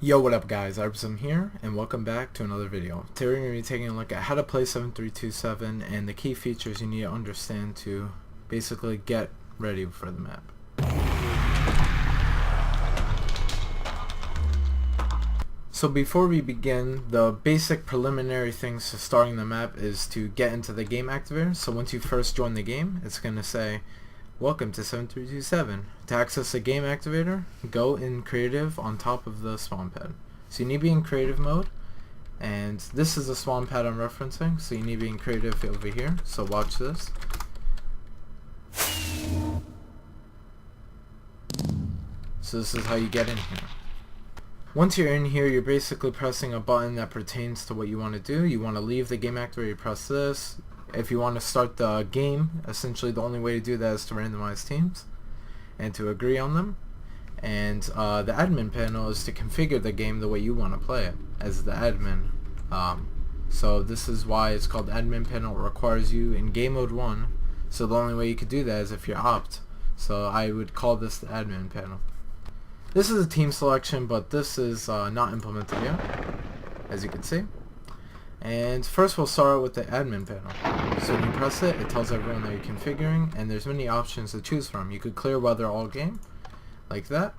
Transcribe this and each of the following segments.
Yo, what up guys, iReapism here, and welcome back to another video. Today we're going to be taking a look at how to play 7327 and the key features you need to understand to basically get ready for the map. So before we begin, the basic preliminary things to starting the map is to get into the game activator. So once you first join the game, it's going to say, welcome to 7327. To access the game activator, go in creative on top of the spawn pad. So you need to be in creative mode, and this is the spawn pad I'm referencing, so you need to be in creative over here. So watch this. So this is how you get in here. Once you're in here, you're basically pressing a button that pertains to what you want to do. You want to leave the game activator, you press this. If you want to start the game, essentially the only way to do that is to randomize teams and to agree on them. And the admin panel is to configure the game the way you want to play it as the admin. So this is why it's called admin panel. It requires you in game mode 1. So the only way you could do that is if you're opt. So I would call this the admin panel. This is a team selection, but this is not implemented yet, as you can see. And first we'll start out with the admin panel. So when you press it, it tells everyone that you're configuring, and there's many options to choose from. You could clear weather all game, like that.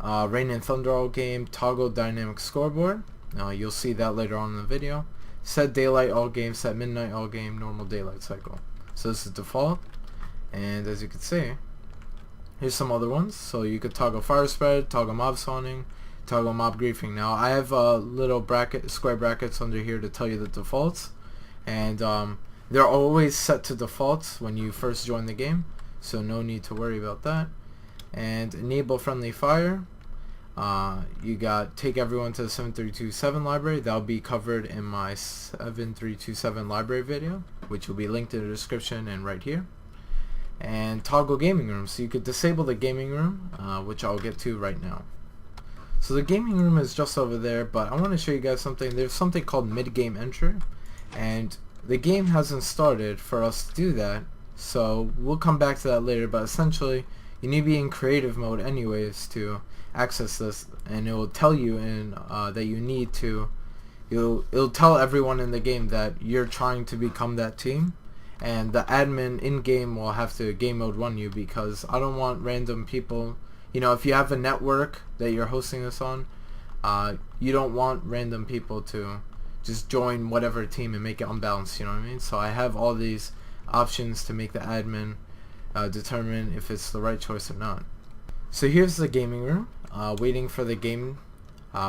Rain and thunder all game, toggle dynamic scoreboard. You'll see that later on in the video. Set daylight all game, set midnight all game, normal daylight cycle. So this is default, and as you can see, here's some other ones. So you could toggle fire spread, toggle mob spawning, toggle mob griefing. Now I have little square brackets under here to tell you the defaults, and they're always set to defaults when you first join the game, so no need to worry about that. And enable friendly fire. You got take everyone to the 7327 library. That'll be covered in my 7327 library video, which will be linked in the description and right here. And toggle gaming room, so you could disable the gaming room, which I'll get to right now. So the gaming room is just over there, but I want to show you guys something. There's something called mid-game entry, and the game hasn't started for us to do that, so we'll come back to that later. But essentially you need to be in creative mode anyways to access this, and it will tell you in that you need to, it'll tell everyone in the game that you're trying to become that team, and the admin in-game will have to game mode 1 you, because I don't want random people. You know, if you have a network that you're hosting this on, you don't want random people to just join whatever team and make it unbalanced, you know what I mean? So I have all these options to make the admin determine if it's the right choice or not. So here's the gaming room, waiting for the game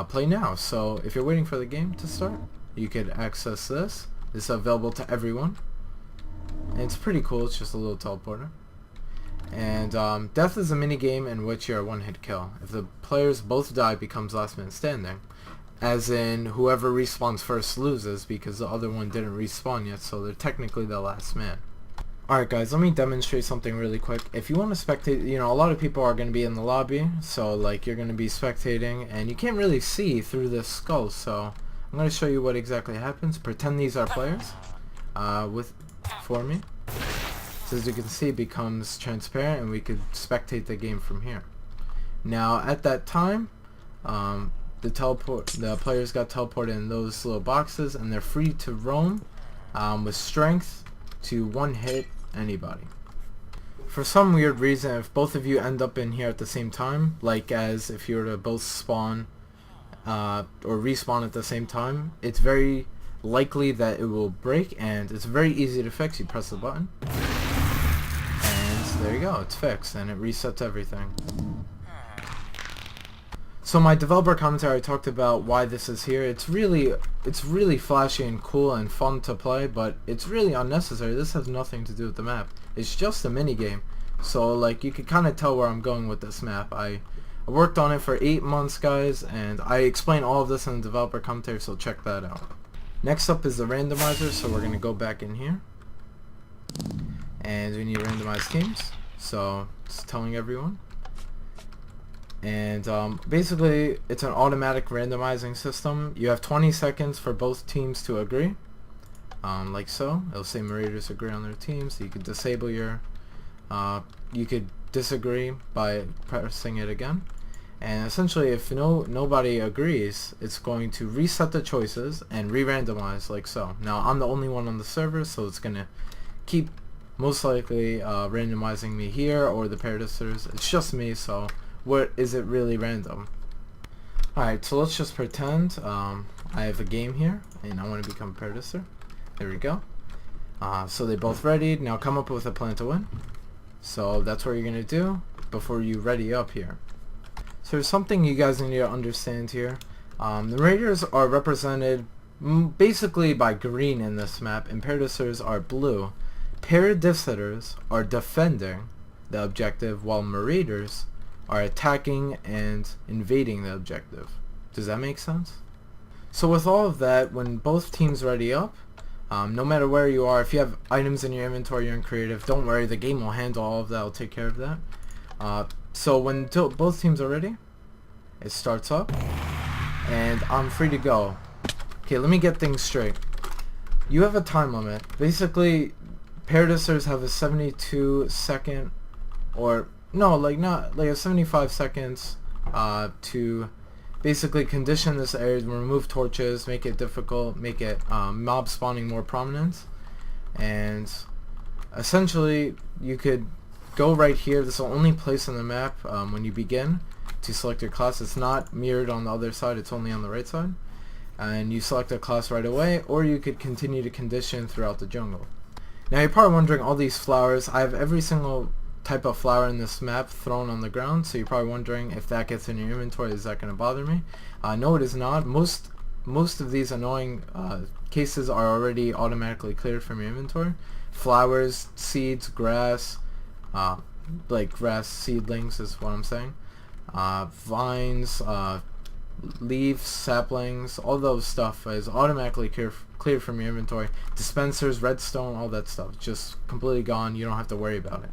play now. So if you're waiting for the game to start, you could access this. It's available to everyone, and it's pretty cool. It's just a little teleporter. And death is a mini game in which you're a one-hit kill. If the players both die, it becomes last man standing, as in whoever respawns first loses, because the other one didn't respawn yet, so they're technically the last man. Alright guys, let me demonstrate something really quick. If you want to spectate, you know, a lot of people are going to be in the lobby, so like you're going to be spectating, and you can't really see through this skull, so I'm going to show you what exactly happens. Pretend these are players for me. So as you can see, it becomes transparent, and we could spectate the game from here. Now at that time, the players got teleported in those little boxes, and they're free to roam with strength to one-hit anybody. For some weird reason, if both of you end up in here at the same time, like as if you were to both spawn or respawn at the same time, it's very likely that it will break, and it's very easy to fix. You press the button, there you go, it's fixed, and it resets everything. So my developer commentary, I talked about why this is here. It's really flashy and cool and fun to play, but it's really unnecessary. This has nothing to do with the map. It's just a mini game. So like you could kind of tell where I'm going with this map. I worked on it for 8 months, guys, and I explain all of this in the developer commentary, so check that out. Next up is the randomizer, so we're gonna go back in here. And we need to randomize teams, so it's telling everyone. And basically it's an automatic randomizing system. You have 20 seconds for both teams to agree, like so. It'll say Muraiders agree on their team, so you could disable your you could disagree by pressing it again. And essentially, if nobody agrees, it's going to reset the choices and re-randomize like so. Now, I'm the only one on the server, so it's going to keep most likely randomizing me here or the Paradicitors. It's just me, so what is it really random? Alright, so let's just pretend I have a game here, and I want to become a Paradicitor. There we go. So they both readied. Now come up with a plan to win. So that's what you're going to do before you ready up here. So there's something you guys need to understand here. The Raiders are represented basically by green in this map, and Paradicitors are blue. Paradicitors are defending the objective, while Muraiders are attacking and invading the objective. Does that make sense? So with all of that, when both teams ready up, no matter where you are, if you have items in your inventory, you're in creative, don't worry, the game will handle all of that, I'll take care of that. So when both teams are ready, it starts up, and I'm free to go. Okay, let me get things straight. You have a time limit. Basically, Paradicitors have a 72 second, or no, like not like a 75 seconds to basically condition this area, remove torches, make it difficult, make it mob spawning more prominent, and essentially you could go right here. This is the only place on the map when you begin to select your class. It's not mirrored on the other side, it's only on the right side, and you select a class right away, or you could continue to condition throughout the jungle. Now you're probably wondering, all these flowers, I have every single type of flower in this map thrown on the ground, so you're probably wondering if that gets in your inventory, is that going to bother me? No, it is not. Most of these annoying cases are already automatically cleared from your inventory. Flowers, seeds, grass, like grass seedlings is what I'm saying. Vines, leaves, saplings, all those stuff is automatically cleared from your inventory. Dispensers, redstone, all that stuff, just completely gone. You don't have to worry about it.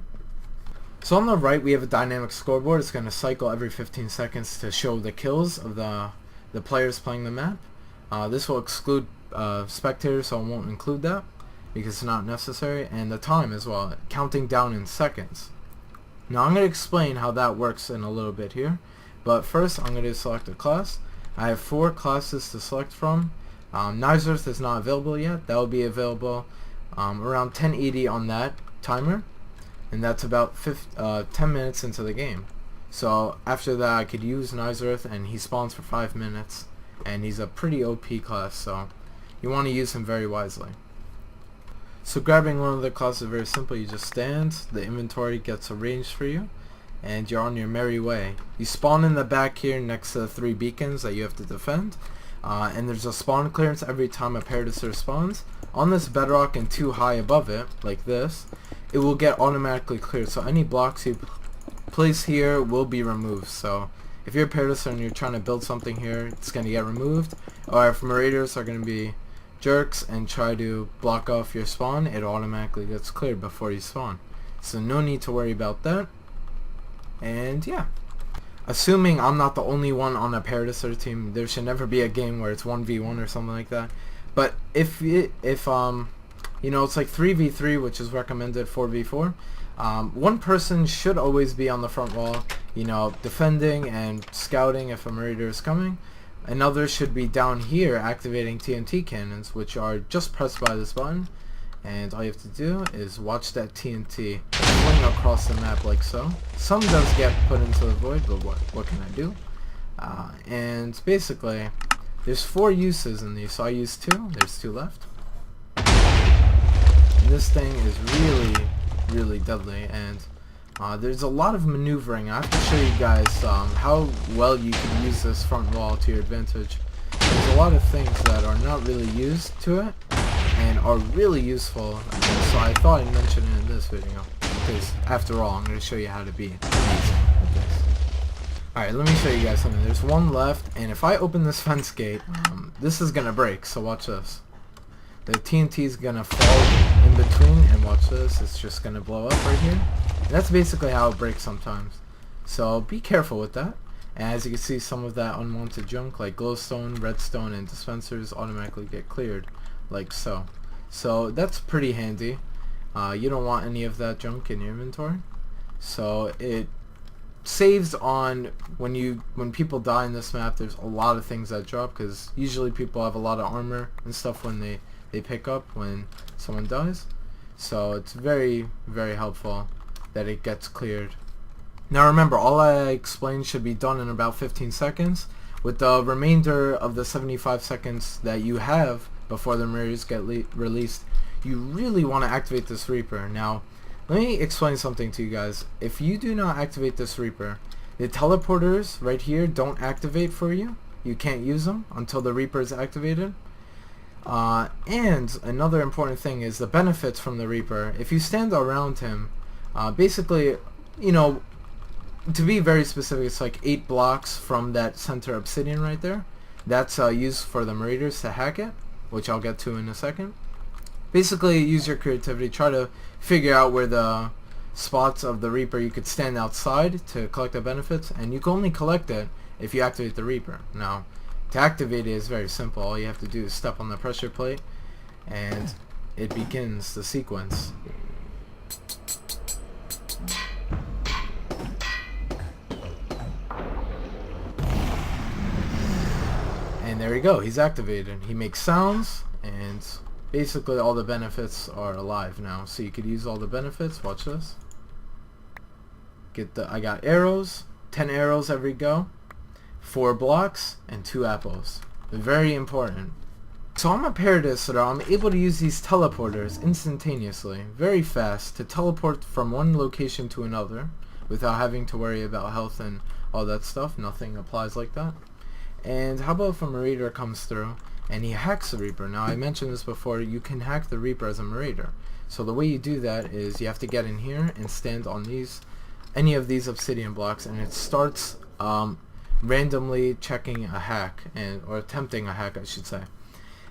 So on the right we have a dynamic scoreboard. It's going to cycle every 15 seconds to show the kills of the players playing the map. This will exclude spectators, so I won't include that because it's not necessary, and the time as well, counting down in seconds. Now I'm going to explain how that works in a little bit here, but first I'm going to select a class. I have 4 classes to select from. Nizerth is not available yet. That will be available around 1080 on that timer, and that's about 10 minutes into the game. So after that I could use Nizerth, and he spawns for 5 minutes, and he's a pretty OP class, so you want to use him very wisely. So grabbing one of the classes is very simple. You just stand, the inventory gets arranged for you, and you're on your merry way. You spawn in the back here next to the 3 beacons that you have to defend, and there's a spawn clearance every time a Paradicitor spawns. On this bedrock and 2 high above it, like this, it will get automatically cleared, so any blocks you place here will be removed. So if you're a Paradicitor and you're trying to build something here, it's going to get removed. Or if Muraiders are going to be jerks and try to block off your spawn, it automatically gets cleared before you spawn. So no need to worry about that. And yeah, assuming I'm not the only one on a Paradicitor team, there should never be a game where it's 1v1 or something like that. But if you know, it's like 3v3, which is recommended 4v4. One person should always be on the front wall, you know, defending and scouting if a Muraider is coming. Another should be down here activating TNT cannons, which are just pressed by this button, and all you have to do is watch that TNT swing across the map like so. Some does get put into the void, but what can I do? And basically there's 4 uses in these, so I use 2. There's 2 left. And this thing is really deadly, and there's a lot of maneuvering. I have to show you guys how well you can use this front wall to your advantage. There's a lot of things that are not really used to it and are really useful, so I thought I'd mention it in this video, because after all I'm going to show you how to be amazing with this. Alright, let me show you guys something. There's 1 left, and if I open this fence gate, this is going to break, so watch this. The TNT is going to fall in between, and watch this, it's just going to blow up right here. And that's basically how it breaks sometimes. So be careful with that. And as you can see, some of that unwanted junk like glowstone, redstone, and dispensers automatically get cleared like so. So that's pretty handy. You don't want any of that junk in your inventory. So it saves on when people die in this map. There's a lot of things that drop, because usually people have a lot of armor and stuff when they pick up when someone dies. So it's very, very helpful that it gets cleared. Now remember, all I explained should be done in about 15 seconds. With the remainder of the 75 seconds that you have before the Muraiders get released, you really want to activate this Reaper. Now, let me explain something to you guys. If you do not activate this Reaper, the teleporters right here don't activate for you. You can't use them until the Reaper is activated. And another important thing is the benefits from the Reaper. If you stand around him, basically, you know, to be very specific, it's like 8 blocks from that center obsidian right there. That's used for the Muraiders to hack it, which I'll get to in a second. Basically, use your creativity. Try to figure out where the spots of the Reaper you could stand outside to collect the benefits, and you can only collect it if you activate the Reaper. Now, to activate it is very simple. All you have to do is step on the pressure plate, and it begins the sequence. And there we go, he's activated. He makes sounds, and basically all the benefits are alive now. So you could use all the benefits. Watch this. I got arrows, 10 arrows every go, 4 blocks, and 2 apples. Very important. So I'm a Paradicitor. I'm able to use these teleporters instantaneously, very fast, to teleport from one location to another without having to worry about health and all that stuff. Nothing applies like that. And how about if a Muraider comes through and he hacks the Reaper? Now, I mentioned this before, you can hack the Reaper as a Muraider. So the way you do that is you have to get in here and stand on any of these obsidian blocks, and it starts randomly checking a hack, or attempting a hack, I should say.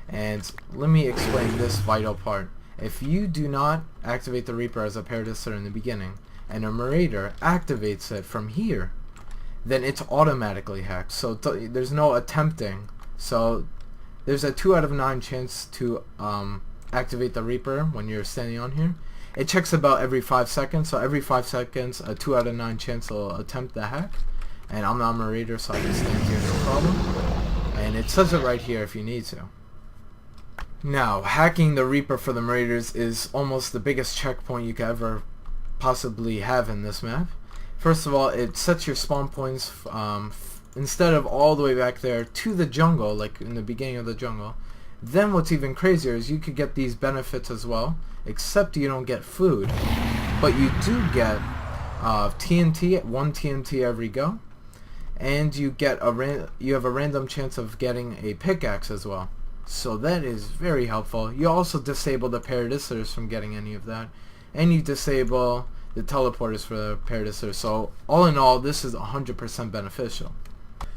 And let me explain this vital part. If you do not activate the Reaper as a Paradicitor in the beginning, and a Muraider activates it from here, then it's automatically hacked. So there's no attempting. So there's a 2 out of 9 chance to activate the Reaper when you're standing on here. It checks about every 5 seconds. So every 5 seconds, a 2 out of 9 chance will attempt the hack. And I'm not a Muraider, so I can stand here no problem. And it says it right here if you need to. Now, hacking the Reaper for the Muraiders is almost the biggest checkpoint you could ever possibly have in this map. First of all, it sets your spawn points instead of all the way back there to the jungle, like in the beginning of the jungle. Then what's even crazier is you could get these benefits as well, except you don't get food. But you do get TNT, 1 TNT every go, and you get you have a random chance of getting a pickaxe as well. So that is very helpful. You also disable the Paradicitors from getting any of that, and you disable the teleporters for the Paradicitor. So all in all, this is 100% beneficial.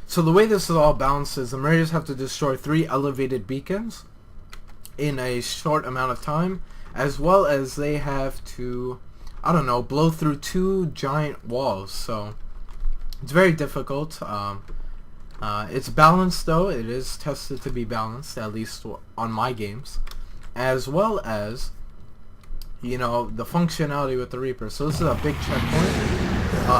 So the way this is all balanced is the Muraiders have to destroy 3 elevated beacons in a short amount of time, as well as they have to, I don't know, blow through 2 giant walls. So it's very difficult. It's balanced though. It is tested to be balanced, at least on my games, as well as, you know, the functionality with the Reaper. So this is a big checkpoint.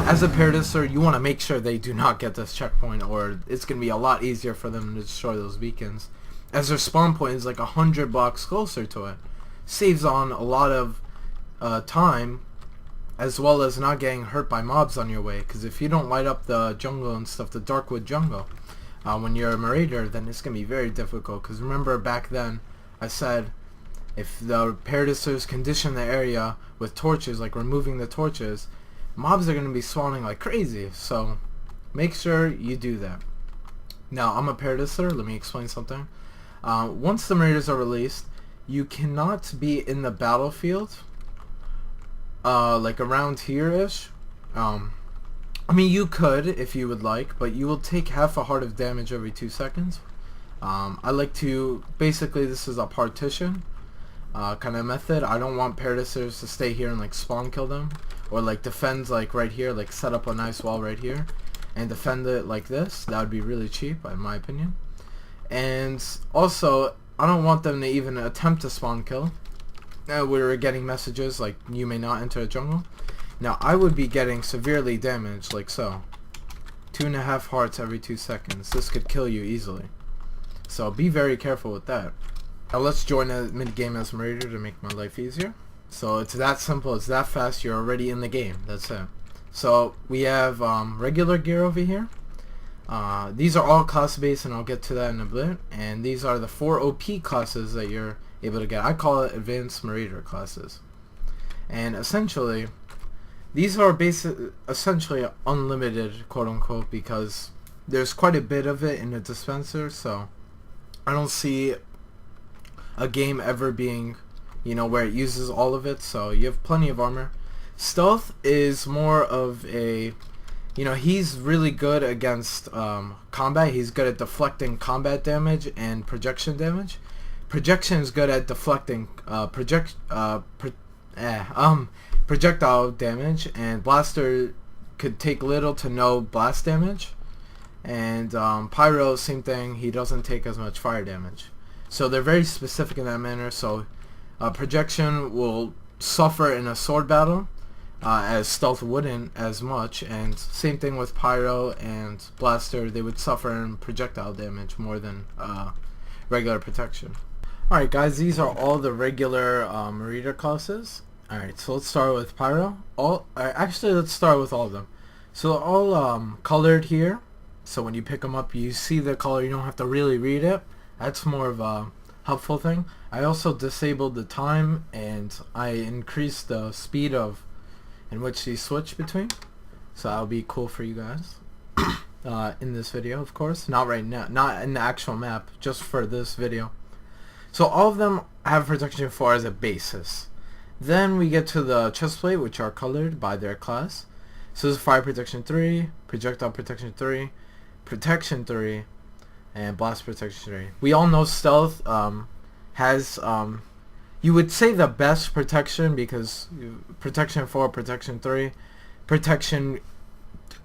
As a Paradicitor, you want to make sure they do not get this checkpoint, or it's going to be a lot easier for them to destroy those beacons, as their spawn point is like 100 blocks closer to it. Saves on a lot of time, as well as not getting hurt by mobs on your way, because if you don't light up the jungle and stuff, the Darkwood jungle, when you're a Muraider, then it's going to be very difficult. Because remember back then, I said, if the Paradicitors condition the area with torches, like removing the torches, mobs are going to be spawning like crazy. So make sure you do that. Now, I'm a Paradicitor. Let me explain something. Once the Muraiders are released, you cannot be in the battlefield, like around here-ish. I mean, you could if you would like, but you will take half a heart of damage every 2 seconds. I like to, basically this is a partition kind of method. I don't want Paradicitors to stay here and like spawn kill them, or like defend like right here, like set up a nice wall right here and defend it like this. That would be really cheap in my opinion. And also, I don't want them to even attempt to spawn kill. We were getting messages like, you may not enter a jungle. Now I would be getting severely damaged, like so. 2.5 hearts every 2 seconds. This could kill you easily. So be very careful with that. Now let's join a mid-game as Muraider to make my life easier. So it's that simple, it's that fast, you're already in the game. That's it. So we have regular gear over here. These are all class based, and I'll get to that in a bit. And these are the 4 OP classes that you're able to get. I call it advanced Muraider classes. And essentially, these are essentially unlimited, quote unquote, because there's quite a bit of it in the dispenser. So I don't see a game ever being, where it uses all of it. So you have plenty of armor. Stealth is more of a, he's really good against combat. He's good at deflecting combat damage and projection damage. Projection is good at deflecting projectile damage, and Blaster could take little to no blast damage. And Pyro, same thing, he doesn't take as much fire damage. So they're very specific in that manner. So projection will suffer in a sword battle, as Stealth wouldn't as much, and same thing with Pyro and Blaster, they would suffer in projectile damage more than regular protection. Alright guys, these are all the regular Muraider classes. Alright, so let's start with Pyro. Actually, let's start with all of them. So they're all colored here, so when you pick them up you see the color, you don't have to really read it. That's more of a helpful thing. I also disabled the time, and I increased the speed in which you switch between, so that'll be cool for you guys in this video, of course. Not right now, not in the actual map, just for this video. So all of them have protection 4 as a basis. Then we get to the chestplate, which are colored by their class. So this is fire protection 3, projectile protection 3, protection 3, and blast protection 3. We all know stealth has you would say the best protection, because protection 4, protection 3, protection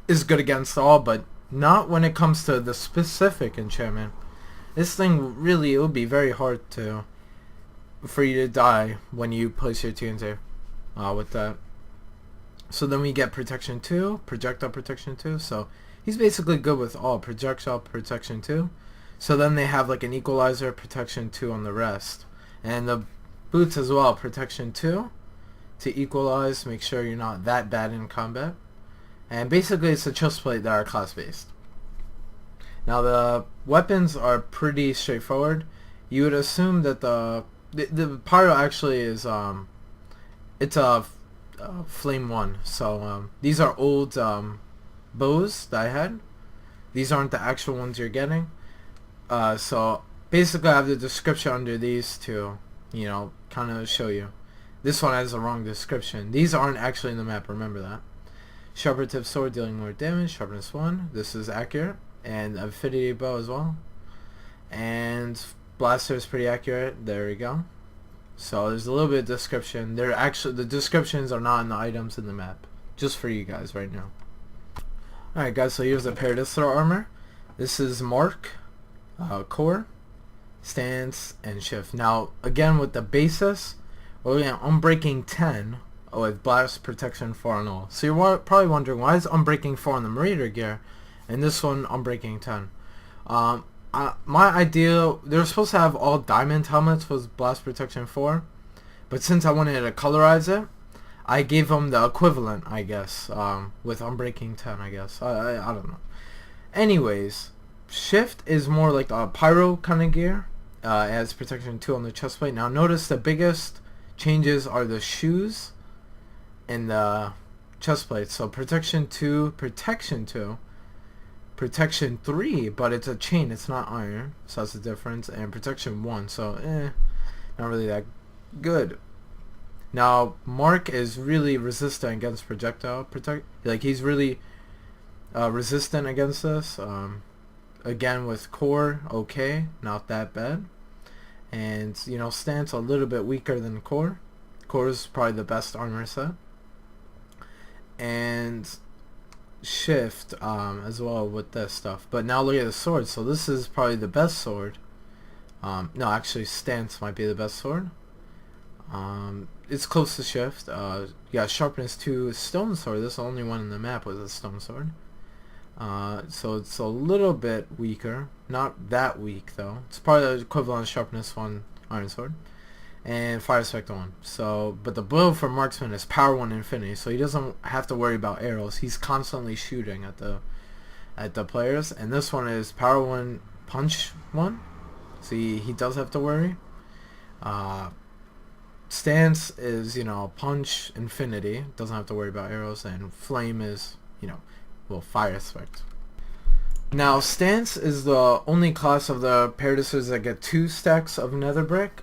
is good against all, but not when it comes to the specific enchantment. This thing really, it would be very hard for you to die when you place your TNT with that. So then we get protection 2, projectile protection 2. So he's basically good with all. Projectile protection 2. So then they have like an equalizer, protection 2 on the rest. And the boots as well, protection 2 to equalize, make sure you're not that bad in combat. And basically it's a chestplate that are class based. Now the weapons are pretty straightforward. You would assume that the Pyro actually is it's a flame 1. So these are old bows that I had. These aren't the actual ones you're getting. So basically I have the description under these to, kind of show you. This one has the wrong description. These aren't actually in the map, remember that. Sharper tip sword dealing more damage, sharpness 1. This is accurate. And affinity bow as well. And Blaster is pretty accurate. There we go. So there's a little bit of description. The descriptions are not in the items in the map. Just for you guys right now. Alright guys, so here's the Paradicitor armor. This is Mark, Core, Stance, and Shift. Now again with the basis, we're going to Unbreaking 10 with Blast Protection 4 and all. So you're probably wondering, why is Unbreaking 4 on the Muraider gear and this one Unbreaking 10? My idea, they were supposed to have all diamond helmets with Blast Protection 4, but since I wanted to colorize it, I gave them the equivalent, I guess, with Unbreaking 10, I guess. I don't know. Anyways, Shift is more like a Pyro kind of gear. It has Protection 2 on the chestplate. Now notice the biggest changes are the shoes and the chestplate. So Protection 2, Protection 2, Protection 3, but it's a chain, it's not iron, so that's the difference. And Protection 1, so not really that good. Now Mark is really resistant against projectile like he's really resistant against this. Again with Core, okay, not that bad. And Stance a little bit weaker than Core. Core is probably the best armor set. And Shift as well with this stuff. But now look at the sword. So this is probably the best sword. No, actually Stance might be the best sword. It's close to shift. Yeah, sharpness 2 stone sword. This is the only one in the map with a stone sword. So it's a little bit weaker. Not that weak though. It's probably the equivalent of sharpness 1 iron sword. And fire spectre 1. So, but the build for marksman is power 1 infinity, so he doesn't have to worry about arrows. He's constantly shooting at the players. And this one is power 1 punch 1. So he does have to worry. Stance is, you know, punch infinity, doesn't have to worry about arrows, and flame is, you know, well, fire effect. Now, stance is the only class of the Paradicitors that get 2 stacks of nether brick.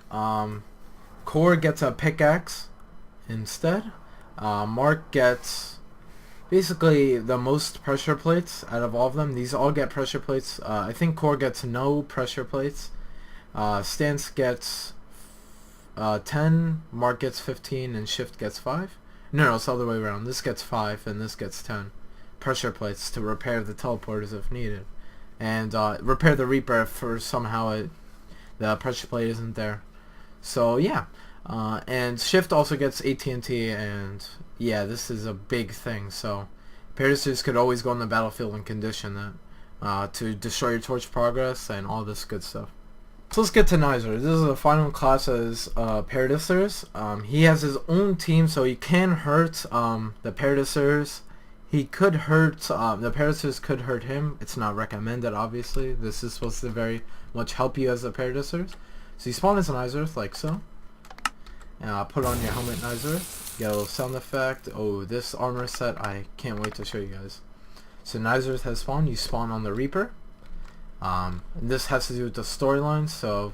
Core gets a pickaxe instead. Mark gets basically the most pressure plates out of all of them. These all get pressure plates. I think Core gets no pressure plates. Stance gets 10, Mark gets 15, and Shift gets 5. No, it's the other way around. This gets 5, and this gets 10 pressure plates to repair the teleporters if needed. And repair the Reaper if somehow the pressure plate isn't there. So, yeah. And Shift also gets AT&T, and yeah, this is a big thing. So, Paradicitors could always go on the battlefield and condition that to destroy your torch progress and all this good stuff. So let's get to Nizer. This is the final class as Paradicitors. He has his own team, so he can hurt the Paradicitors. He could hurt, the Paradicitors could hurt him. It's not recommended, obviously. This is supposed to very much help you as the Paradicitors. So you spawn as a Nizer, like so. Put on your helmet Nizer. Get a little sound effect. Oh, this armor set, I can't wait to show you guys. So Nizer has spawned. You spawn on the Reaper. This has to do with the storyline, so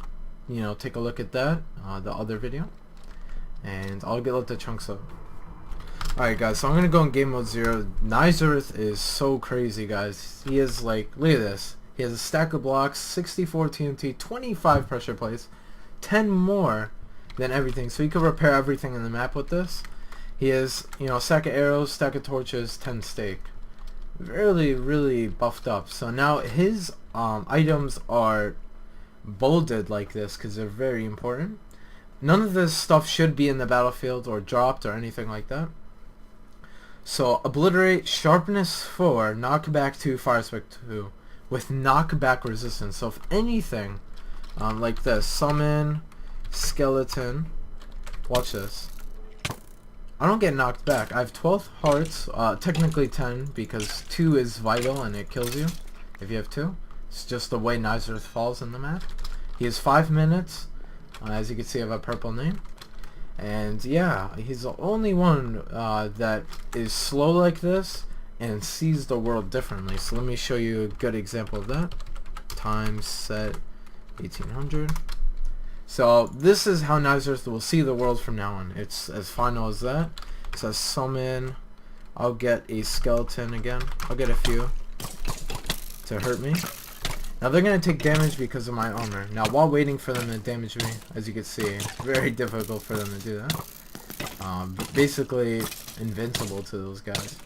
you know, take a look at that, the other video, and I'll let the chunks up. Alright guys, so I'm gonna go in game mode 0. Nizerth is so crazy, guys. He is like, look at this. He has a stack of blocks, 64 TNT, 25 pressure plates, 10 more than everything, so he could repair everything in the map with this. He has, you know, a stack of arrows, stack of torches, 10 stake. Really buffed up. So now his items are bolded like this because they're very important. None of this stuff should be in the battlefield or dropped or anything like that. So obliterate, sharpness 4, knockback 2, fire spec 2 with knockback resistance. So if anything like this, summon skeleton, watch this, I don't get knocked back. I have 12 hearts, technically 10 because 2 is vital and it kills you if you have 2. It's just the way Nizerth falls in the map. He has 5 minutes. As you can see, I have a purple name. And yeah, he's the only one that is slow like this and sees the world differently. So let me show you a good example of that. Time set 1800. So this is how Nizerth will see the world from now on. It's as final as that. It says summon. I'll get a skeleton again. I'll get a few to hurt me. Now they're going to take damage because of my armor. Now while waiting for them to damage me, as you can see, it's very difficult for them to do that. Basically invincible to those guys.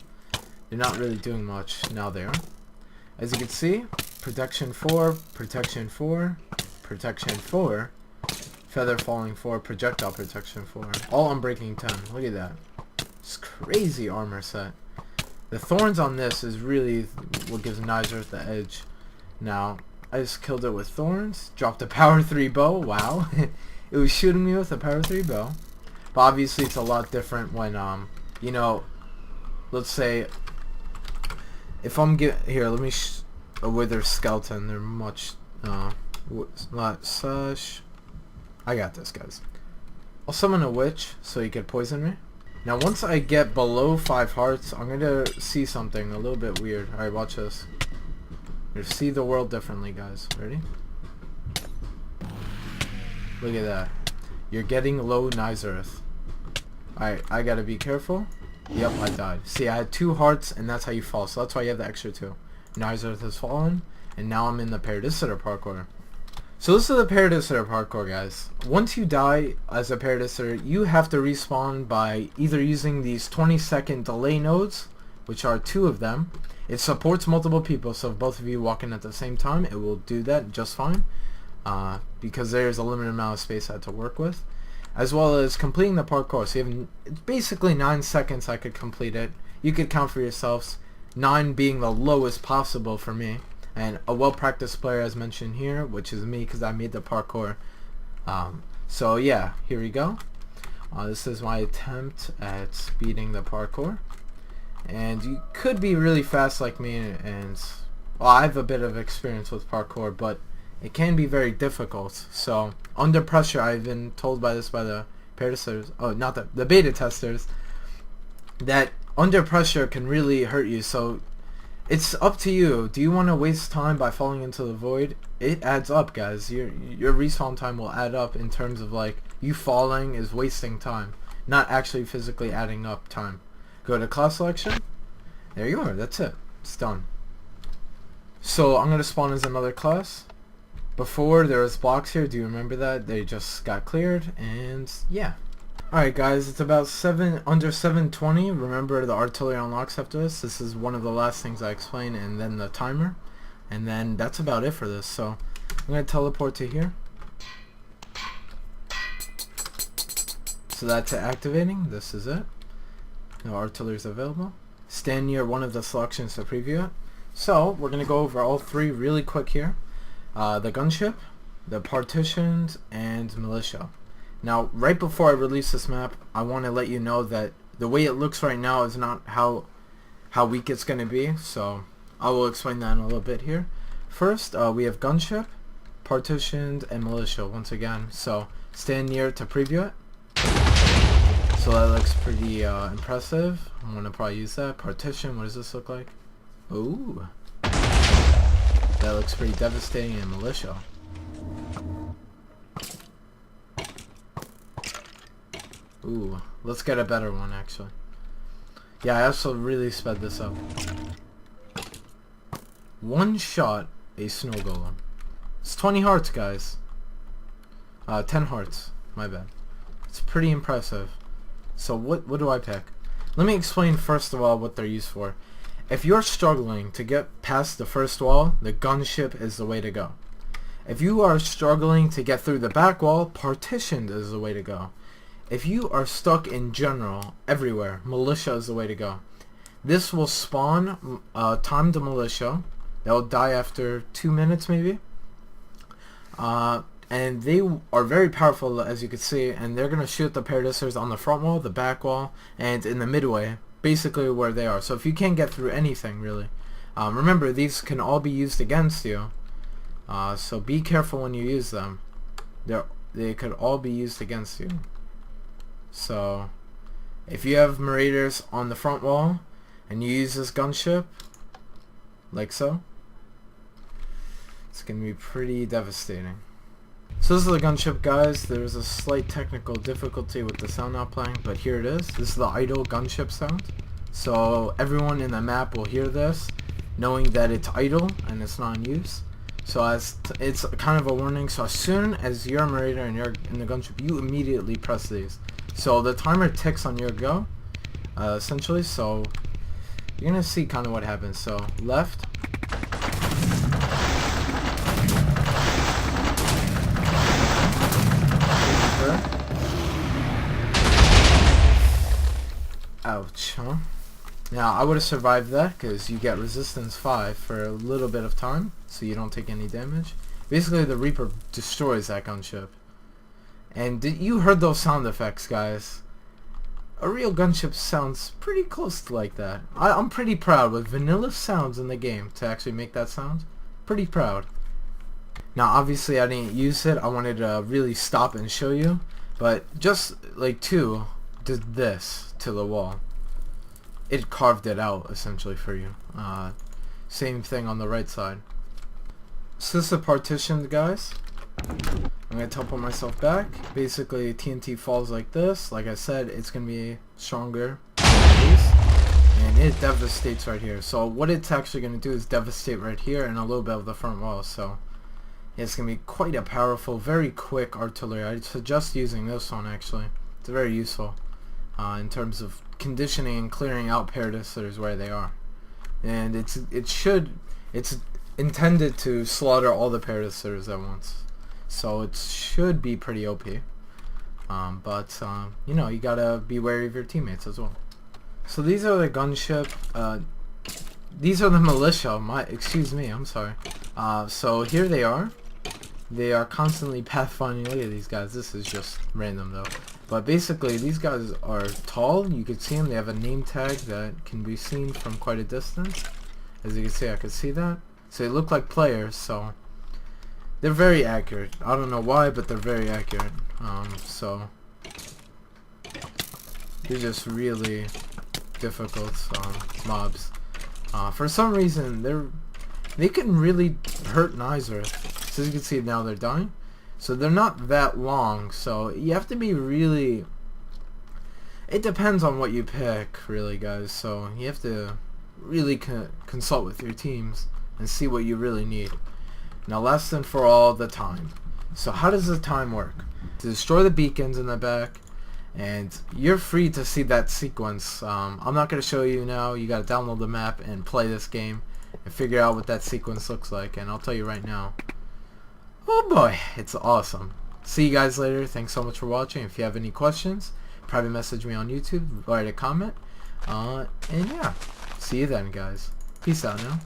They're not really doing much. Now they are. As you can see, protection 4, protection 4, protection 4, feather falling 4, projectile protection 4, all unbreaking 10. Look at that. It's crazy armor set. The thorns on this is really what gives Nizerth the edge. Now, I just killed it with thorns, dropped a power 3 bow, wow. It was shooting me with a power 3 bow. But obviously it's a lot different when, you know, let's say, if I'm here, let me a wither skeleton, they're much, not such. I got this, guys. I'll summon a witch so he could poison me. Now once I get below 5 hearts, I'm going to see something a little bit weird. Alright, watch this. You're gonna see the world differently, guys. Ready? Look at that. You're getting low Nizerth. Alright, I gotta be careful. Yep, I died. See, I had 2 hearts, and that's how you fall. So that's why you have the extra 2. Nizerth has fallen, and now I'm in the Paradicitor parkour. So this is the Paradicitor parkour, guys. Once you die as a Paradicitor, you have to respawn by either using these 20-second delay nodes, which are 2 of them. It supports multiple people, so if both of you walk in at the same time, it will do that just fine. Because there's a limited amount of space I have to work with. as well as completing the parkour. So you have it's basically 9 seconds I could complete it. You could count for yourselves, 9 being the lowest possible for me, and a well-practiced player as mentioned here, which is me because I made the parkour. So yeah, here we go. This is my attempt at speeding the parkour, and you could be really fast like me, and well, I have a bit of experience with parkour, but it can be very difficult. So under pressure, I've been told by the Paradicitors, not the beta testers, that under pressure can really hurt you. So it's up to you. Do you want to waste time by falling into the void? It adds up, guys. Your respawn time will add up in terms of like you falling is wasting time, not actually physically adding up time. Go to class selection. There you are. That's it. It's done. So I'm gonna spawn as another class. Before there was blocks here. Do you remember that? They just got cleared, and yeah. Alright guys, it's about under 7:20. Remember, the artillery unlocks after this. This is one of the last things I explain, and then the timer. And then that's about it for this. So I'm going to teleport to here. So that's activating. This is it. No artillery is available. Stand near one of the selections to preview it. So we're going to go over all 3 really quick here. The gunship, the partitions, and militia. Now, right before I release this map, I want to let you know that the way it looks right now is not how weak it's going to be, so I will explain that in a little bit here. First, we have gunship, partitioned, and militia once again. So, stand near to preview it. So that looks pretty impressive. I'm going to probably use that. Partition, what does this look like? Ooh. That looks pretty devastating. And militia. Ooh, let's get a better one actually. Yeah, I also really sped this up. One shot a snow golem. It's 20 hearts, guys. 10 hearts. My bad. It's pretty impressive. So what do I pick? Let me explain first of all what they're used for. If you're struggling to get past the first wall, the gunship is the way to go. If you are struggling to get through the back wall, partitioned is the way to go. If you are stuck in general, everywhere, militia is the way to go. This will spawn timed militia. They'll die after 2 minutes maybe. And they are very powerful, as you can see, and they're going to shoot the Paradicitors on the front wall, the back wall, and in the midway, basically where they are. So if you can't get through anything, really. Remember, these can all be used against you. So be careful when you use them. They could all be used against you. So if you have Muraiders on the front wall and you use this gunship like so, it's gonna be pretty devastating. So this is the gunship, guys. There's a slight technical difficulty with the sound not playing, but here it is. This is the idle gunship sound. So everyone in the map will hear this, knowing that it's idle and it's not in use. So it's kind of a warning. So as soon as you're a Muraider and you're in the gunship, you immediately press these. So the timer ticks on your go, essentially. So you're gonna see kind of what happens. So left. Ouch, huh? Now, I would have survived that because you get resistance 5 for a little bit of time, so you don't take any damage. Basically, the Reaper destroys that gunship. And you heard those sound effects, guys. A real gunship sounds pretty close to like that. I'm pretty proud with vanilla sounds in the game to actually make that sound. Pretty proud. Now, obviously, I didn't use it. I wanted to really stop and show you. But just like 2 did this to the wall. It carved it out essentially for you. Same thing on the right side. So this is a partitioned, guys. I'm gonna teleport myself back. Basically, TNT falls like this. Like I said, it's gonna be stronger, and it devastates right here. So what it's actually gonna do is devastate right here and a little bit of the front wall. So it's gonna be quite a powerful, very quick artillery. I suggest using this one actually. It's very useful in terms of conditioning and clearing out Paradicitors where they are. And it's intended to slaughter all the Paradicitors at once. So it should be pretty OP. You know, you gotta be wary of your teammates as well. So these are the gunship. These are the militia. Excuse me, I'm sorry. So here they are. They are constantly pathfinding. Look at these guys. This is just random though. But basically, these guys are tall. You can see them. They have a name tag that can be seen from quite a distance. As you can see, I can see that. So they look like players. So they're very accurate. I don't know why, but they're very accurate. So they're just really difficult mobs. For some reason, they can really hurt Nazareth. So as you can see now, they're dying. So they're not that long. So you have to be really. It depends on what you pick, really, guys. So you have to really consult with your teams and see what you really need. Now, last and for all, the time. So how does the time work? To destroy the beacons in the back, and you're free to see that sequence. I'm not going to show you now. You got to download the map and play this game and figure out what that sequence looks like, and I'll tell you right now. Oh boy, it's awesome. See you guys later. Thanks so much for watching. If you have any questions, private message me on YouTube, write a comment, and yeah, see you then, guys. Peace out now.